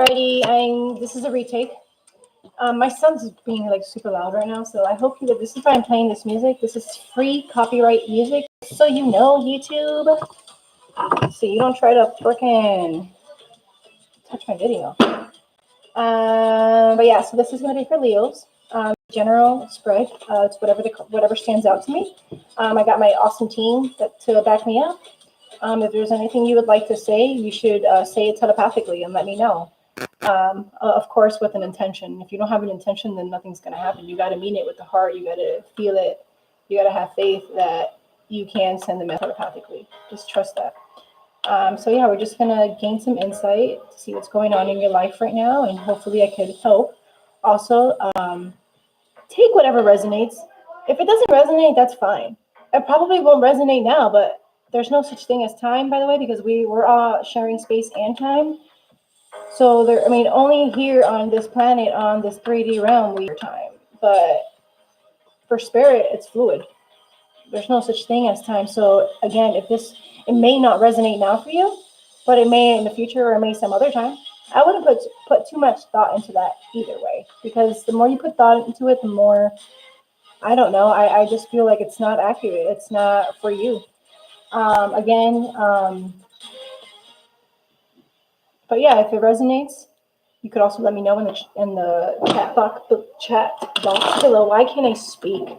Alrighty, this is a retake. My son's being like super loud right now, so I hope that this is why I'm playing this music. This is free copyright music, so you know, YouTube. So you don't try to frickin' touch my video. But yeah, so this is gonna be for Leos. General spread. It's whatever stands out to me. I got my awesome team to back me up. If there's anything you would like to say, you should say it telepathically and let me know. Of course, with an intention. If you don't have an intention, then nothing's going to happen. You got to mean it with the heart. You got to feel it. You got to have faith that you can send the message telepathically. Just trust that. So yeah, we're just going to gain some insight to see what's going on in your life right now, and hopefully I could help. Also, take whatever resonates. If it doesn't resonate, that's fine. It probably won't resonate now, but there's no such thing as time, by the way, because we're all sharing space and time. So only here on this planet, on this 3D realm, we have time. But for spirit, it's fluid. There's no such thing as time. So again, it may not resonate now for you, but it may in the future, or it may some other time. I wouldn't put too much thought into that either way, because the more you put thought into it, the more, I don't know, I just feel like it's not accurate. It's not for you. But yeah, if it resonates, you could also let me know in the chat box below. Why can't I speak?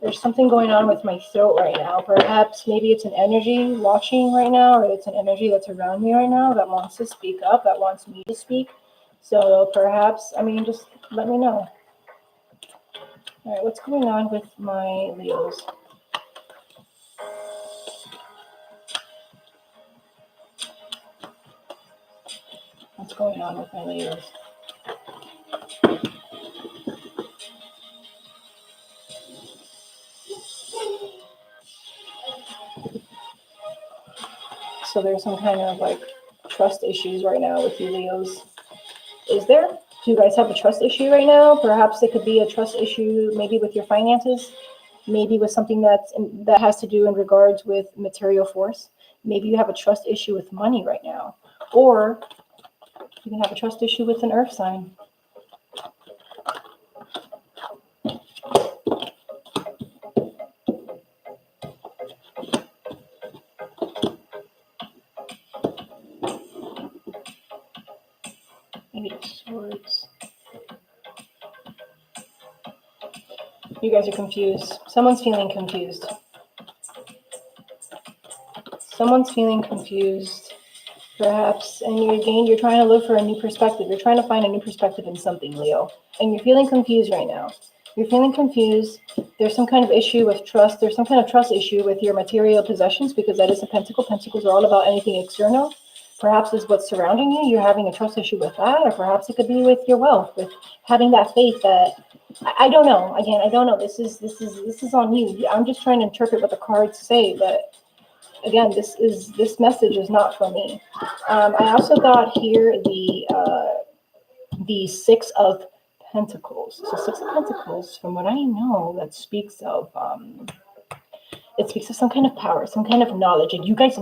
There's something going on with my throat right now. Perhaps maybe it's an energy watching right now, or it's an energy that's around me right now that wants to speak up, that wants me to speak. So perhaps, just let me know. All right, what's going on with my Leos? What's going on with my Leos? So there's some kind of like trust issues right now with you Leos. Is there? Do you guys have a trust issue right now? Perhaps it could be a trust issue maybe with your finances, maybe with something that has to do in regards with material force. Maybe you have a trust issue with money right now. Or you can have a trust issue with an earth sign. Eight of Swords. You guys are confused. Someone's feeling confused. Someone's feeling confused. Perhaps, and you're trying to look for a new perspective. You're trying to find a new perspective in something, Leo. And you're feeling confused right now. You're feeling confused. There's some kind of issue with trust. There's some kind of trust issue with your material possessions, because that is a pentacle. Pentacles are all about anything external. Perhaps it's what's surrounding you. You're having a trust issue with that, or perhaps it could be with your wealth, with having that faith that, I don't know. Again, I don't know. This is on you. I'm just trying to interpret what the cards say, but again, this message is not for me. I also got here the Six of Pentacles. So Six of Pentacles, from what I know, that speaks of it speaks of some kind of power, some kind of knowledge, and you guys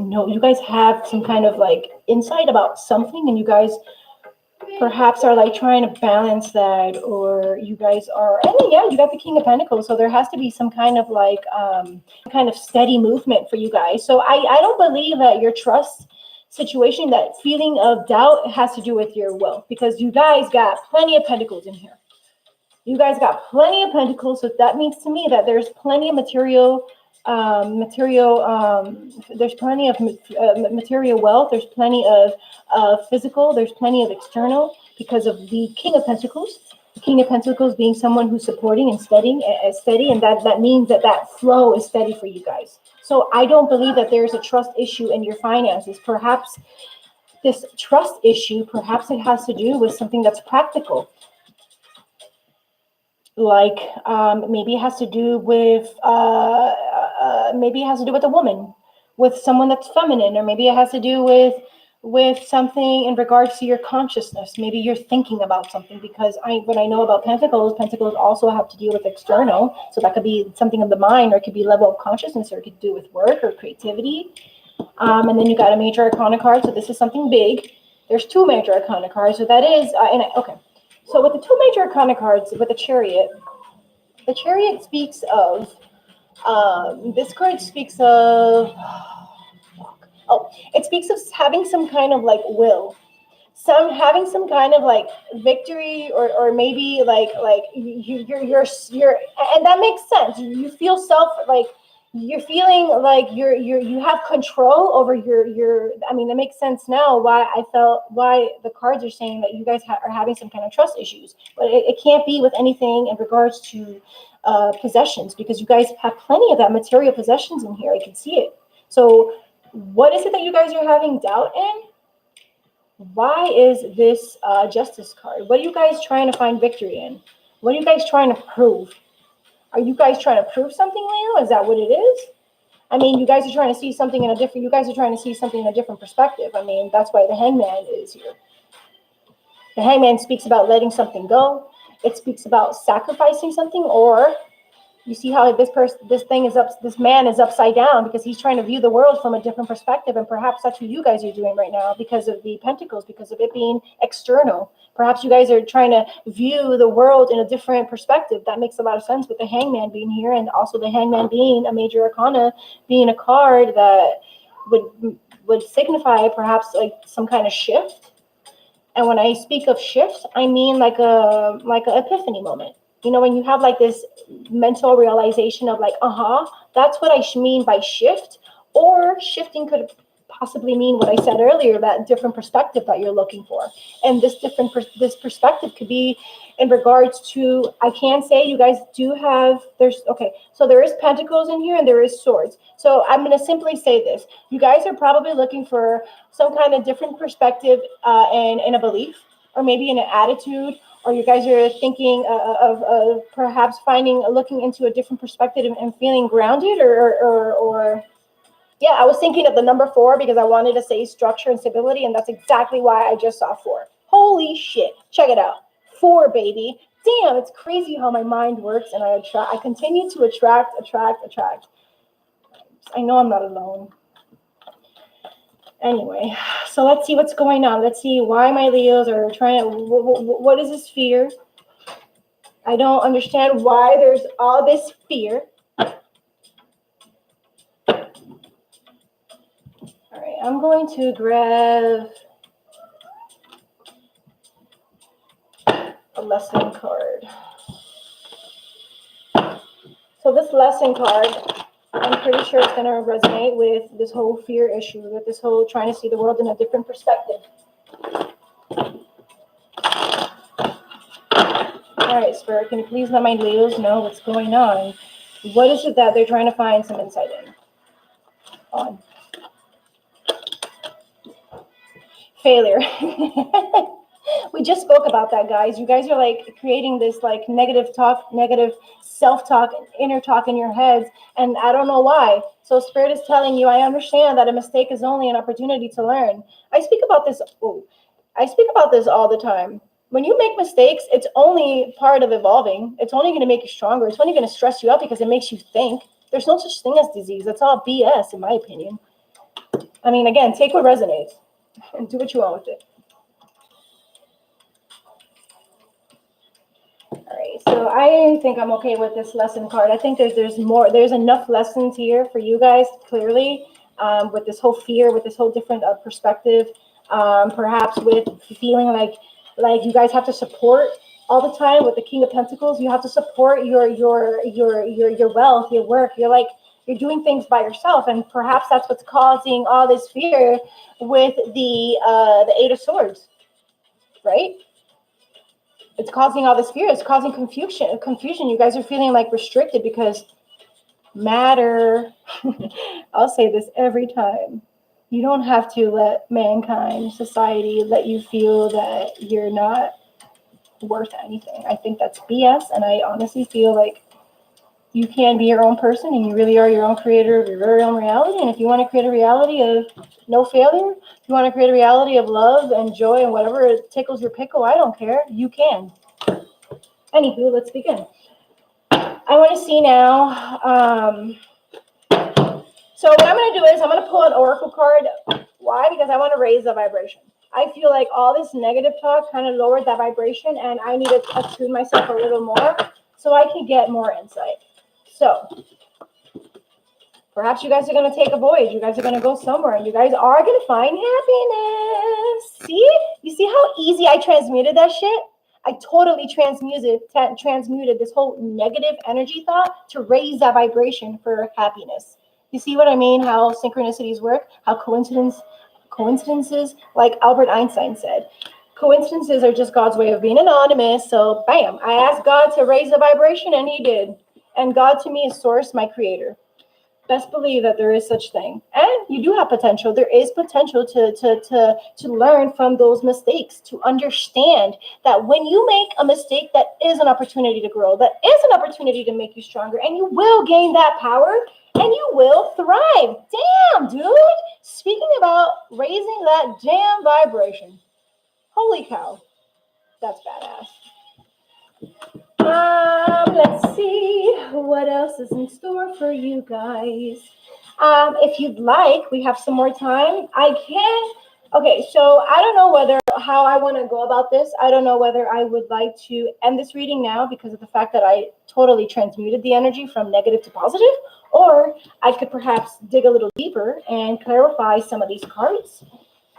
have some kind of like insight about something, and you guys perhaps are like trying to balance that, or you guys are, and then, yeah, you got the King of Pentacles, so there has to be some kind of like kind of steady movement for you guys. So I don't believe that your trust situation, that feeling of doubt, has to do with your wealth, because you guys got plenty of Pentacles in here. You guys got plenty of Pentacles, so that means to me that there's plenty of material there's plenty of material wealth, there's plenty of physical, there's plenty of external, because of the King of Pentacles. The King of Pentacles being someone who's supporting and steady, and that means that flow is steady for you guys. So I don't believe that there's a trust issue in your finances. Perhaps this trust issue, perhaps it has to do with something that's practical. Like maybe it has to do with a woman, with someone that's feminine, or maybe it has to do with something in regards to your consciousness. Maybe you're thinking about something, because what I know about Pentacles also have to deal with external. So that could be something of the mind, or it could be level of consciousness, or it could do with work or creativity. And then you got a Major Arcana card. So this is something big. There's two major arcana cards, so that is, okay. So with the two major arcana cards, with the Chariot speaks of, this card speaks of, oh, it speaks of having some kind of like will, having some kind of like victory, or maybe like you're, and that makes sense. You feel like you're feeling like you have control over your. I mean, it makes sense now why the cards are saying that you guys are having some kind of trust issues, but it can't be with anything in regards to possessions, because you guys have plenty of that material possessions in here. I can see it. So what is it that you guys are having doubt in? Why is this Justice card? What are you guys trying to find victory in? What are you guys trying to prove? Are you guys trying to prove something, Leo? Is that what it is? I mean, you guys are trying to see something in a different. You guys are trying to see something in a different perspective. I mean, that's why the Hangman is here. The Hangman speaks about letting something go. It speaks about sacrificing something, or you see how this man is upside down because he's trying to view the world from a different perspective, and perhaps that's what you guys are doing right now because of the Pentacles, because of it being external. Perhaps you guys are trying to view the world in a different perspective. That makes a lot of sense with the Hangman being here, and also the Hangman being a major arcana, being a card that would signify perhaps like some kind of shift. And when I speak of shift, I mean like a epiphany moment. You know, when you have like this mental realization of like, that's what I mean by shift. Or shifting could possibly mean what I said earlier, that different perspective that you're looking for. And this perspective could be in regards to, I can say you guys do have, so there is Pentacles in here and there is Swords. So I'm going to simply say this. You guys are probably looking for some kind of different perspective in a belief, or maybe in an attitude, or you guys are thinking of perhaps looking into a different perspective and feeling grounded, or yeah, I was thinking of the number 4 because I wanted to say structure and stability, and that's exactly why I just saw 4. Holy shit. Check it out. 4, baby. Damn, it's crazy how my mind works, and I continue to attract. I know I'm not alone. Anyway, so let's see what's going on. Let's see why my Leos are trying to, what is this fear? I don't understand why there's all this fear. All right, I'm going to grab a lesson card. So this lesson card, I'm pretty sure it's going to resonate with this whole fear issue, with this whole trying to see the world in a different perspective. All right, Spirit, can you please let my Leos know what's going on? What is it that they're trying to find some insight in? On. Failure. We just spoke about that, guys. You guys are like creating this like negative self-talk, inner talk in your heads, and I don't know why. So Spirit is telling you, I understand that a mistake is only an opportunity to learn. I speak about this all the time. When you make mistakes, it's only part of evolving. It's only going to make you stronger. It's only going to stress you out because it makes you think. There's no such thing as disease. That's all BS, in my opinion. I mean, again, take what resonates and do what you want with it. All right, so I think I'm okay with this lesson card. I think there's more. There's enough lessons here for you guys, clearly, with this whole fear, with this whole different perspective. Perhaps with feeling like you guys have to support all the time with the King of Pentacles. You have to support your wealth, your work. You're doing things by yourself, and perhaps that's what's causing all this fear with the Eight of Swords, right? It's causing all this fear. It's causing confusion. You guys are feeling like restricted because matter. I'll say this every time. You don't have to let mankind, society, let you feel that you're not worth anything. I think that's BS, and I honestly feel like you can be your own person, and you really are your own creator of your very own reality. And if you want to create a reality of no failure, if you want to create a reality of love and joy and whatever tickles your pickle, I don't care. You can. Anywho, let's begin. I want to see now. So what I'm going to do is I'm going to pull an oracle card. Why? Because I want to raise the vibration. I feel like all this negative talk kind of lowered that vibration, and I need to attune myself a little more so I can get more insight. So perhaps you guys are going to take a voyage. You guys are going to go somewhere, and you guys are going to find happiness. See? You see how easy I transmuted that shit? I totally transmuted this whole negative energy thought to raise that vibration for happiness. You see what I mean? How synchronicities work? How coincidences, like Albert Einstein said, coincidences are just God's way of being anonymous. So bam, I asked God to raise the vibration, and he did. And God to me is source, my creator. Best believe that there is such thing, and you do have potential. There is potential to learn from those mistakes, to understand that when you make a mistake, that is an opportunity to grow, that is an opportunity to make you stronger, and you will gain that power, and you will thrive. Damn, dude. Speaking about raising that damn vibration, holy cow, that's badass. Let's see what else is in store for you guys. If you'd like, we have some more time. I can. Okay, so I don't know how I want to go about this. I don't know whether I would like to end this reading now because of the fact that I totally transmuted the energy from negative to positive, or I could perhaps dig a little deeper and clarify some of these cards.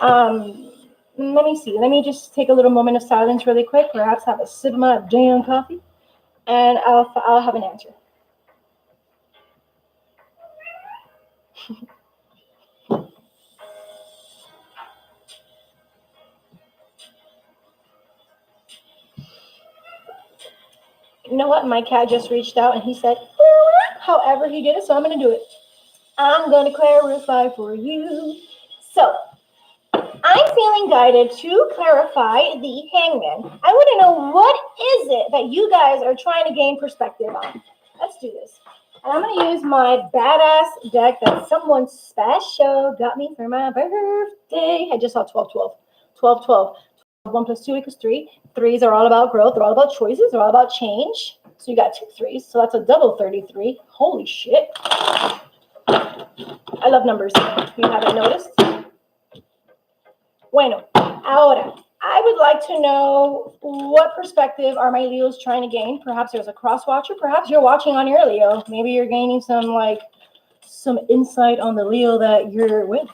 Let me see. Let me just take a little moment of silence really quick. Perhaps have a sip of my damn coffee, and I'll have an answer. You know what? My cat just reached out and he said, however he did it, so I'm going to do it. I'm going to clarify for you. So, I'm feeling guided to clarify the Hangman. I want to know, what is it that you guys are trying to gain perspective on? Let's do this. And I'm going to use my badass deck that someone special got me for my birthday. I just saw 12-12. 12-12. 1 plus 2 equals 3. Threes are all about growth. They're all about choices. They're all about change. So you got 2 threes. So that's a double 33. Holy shit. I love numbers. You haven't noticed? Bueno, ahora, I would like to know, what perspective are my Leos trying to gain? Perhaps there's a cross watcher. Perhaps you're watching on your Leo. Maybe you're gaining some insight on the Leo that you're with.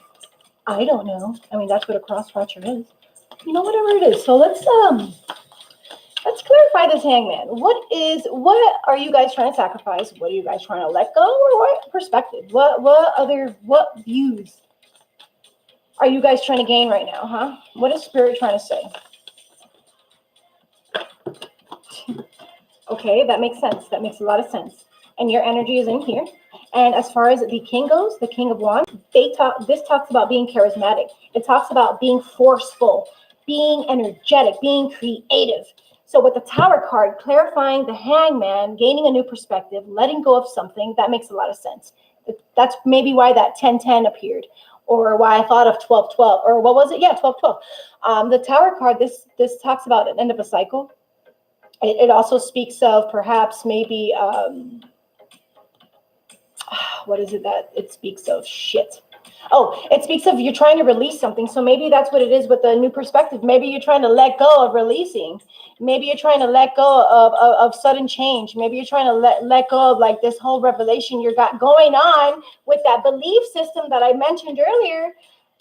I don't know. I mean, that's what a cross watcher is. You know, whatever it is. So let's clarify this Hangman. What are you guys trying to sacrifice? What are you guys trying to let go? Or what perspective? What views are you guys trying to gain right now, huh? What is Spirit trying to say? Okay, that makes sense. That makes a lot of sense. And your energy is in here. And as far as the King goes, the King of Wands, this talks about being charismatic. It talks about being forceful, being energetic, being creative. So with the Tower card, clarifying the Hangman, gaining a new perspective, letting go of something, that makes a lot of sense. That's maybe why that 10-10 appeared, or why I thought of 12-12, or what was it? Yeah, 12-12. The Tower card, this talks about an end of a cycle. It also speaks of perhaps maybe, what is it that it speaks of? Shit. Oh, it speaks of you're trying to release something. So maybe that's what it is with the new perspective. Maybe you're trying to let go of releasing. Maybe you're trying to let go of sudden change. Maybe you're trying to let go of like this whole revelation you got going on with that belief system that I mentioned earlier.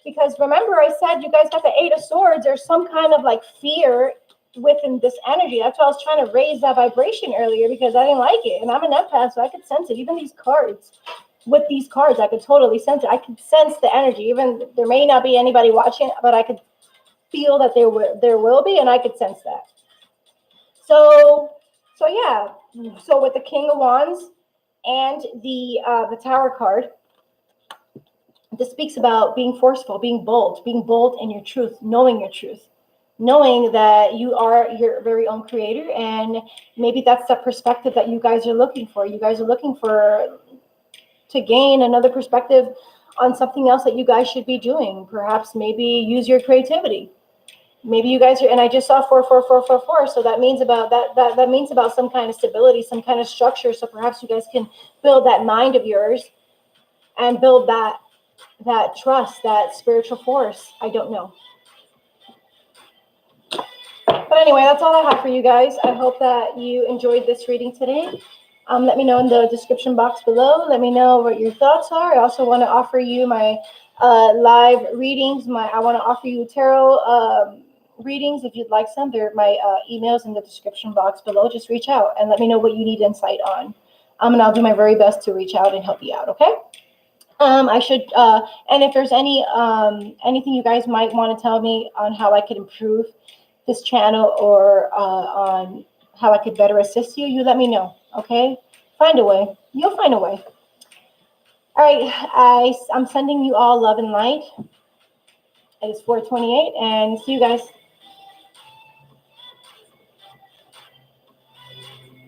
Because remember, I said you guys got the 8 of Swords. There's some kind of like fear within this energy. That's why I was trying to raise that vibration earlier, because I didn't like it. And I'm an empath, so I could sense it. Even these cards. With these cards, I could totally sense it. I could sense the energy. Even there may not be anybody watching, but I could feel that there will be, and I could sense that. So yeah. So with the King of Wands and the Tower card, this speaks about being forceful, being bold in your truth, knowing your truth, knowing that you are your very own creator, and maybe that's the perspective that you guys are looking for. You guys are looking to gain another perspective on something else that you guys should be doing. Perhaps maybe use your creativity. Maybe you guys are, and I just saw 4. So that means about that means about some kind of stability, some kind of structure. So perhaps you guys can build that mind of yours and build that trust, that spiritual force. I don't know. But anyway, that's all I have for you guys. I hope that you enjoyed this reading today. Let me know in the description box below. Let me know what your thoughts are. I also want to offer you my live readings. I want to offer you tarot readings if you'd like some. My emails in the description box below. Just reach out and let me know what you need insight on. And I'll do my very best to reach out and help you out. Okay. And if there's anything you guys might want to tell me on how I could improve this channel or on how I could better assist you, you let me know. Okay. Find a way. You'll find a way. All right. I'm sending you all love and light. It is 4:28, and see you guys.